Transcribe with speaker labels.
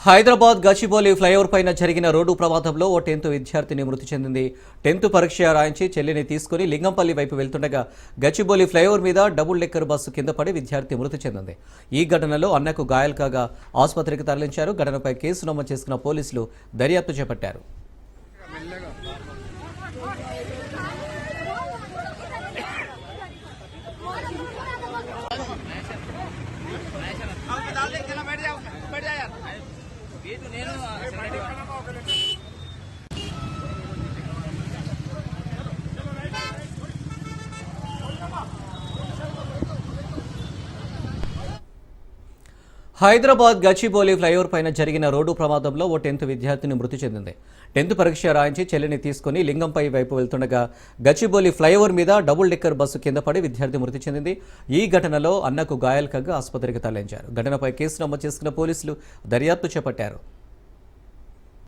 Speaker 1: Hyderabad Gachibowli flyover పైన జరిగిన road ప్రమాదంలో ఓ 10th విద్యార్థిని మృతి చెందింది. 10th పరీక్ష రాయించి చెల్లిని తీసుకుని లింగంపల్లి వైపు వెళ్తుండగా గచ్చిబౌలి ఫ్లైఓవర్ మీద డబుల్ డెక్కర్ బస్సు కింద పడి విద్యార్థి మృతి చెందింది. ఈ ఘటనలో అన్నకు గాయాలు కాగా ఆసుపత్రికి తరలించారు. ఘటనపై కేసు నమోదు చేసుకున్న పోలీసులు దర్యాప్తు చేపట్టారు. హైదరాబాద్ గచ్చిబౌలి ఫ్లైఓవర్ పైన జరిగిన రోడ్డు ప్రమాదంలో ఓ 10th విద్యార్థిని మృతి చెందింది. 10th పరీక్ష రాయించి చెల్లిని తీసుకుని లింగంపై వైపు వెళ్తుండగా గచ్చిబౌలి ఫ్లైఓవర్ మీద డబుల్ డెక్కర్ బస్సు కింద పడి విద్యార్థి మృతి చెందింది. ఈ ఘటనలో అన్నకు గాయాలు కాగా ఆసుపత్రికి తరలించారు. ఘటనపై కేసు నమోదు చేసుకున్న పోలీసులు దర్యాప్తు చేపట్టారు.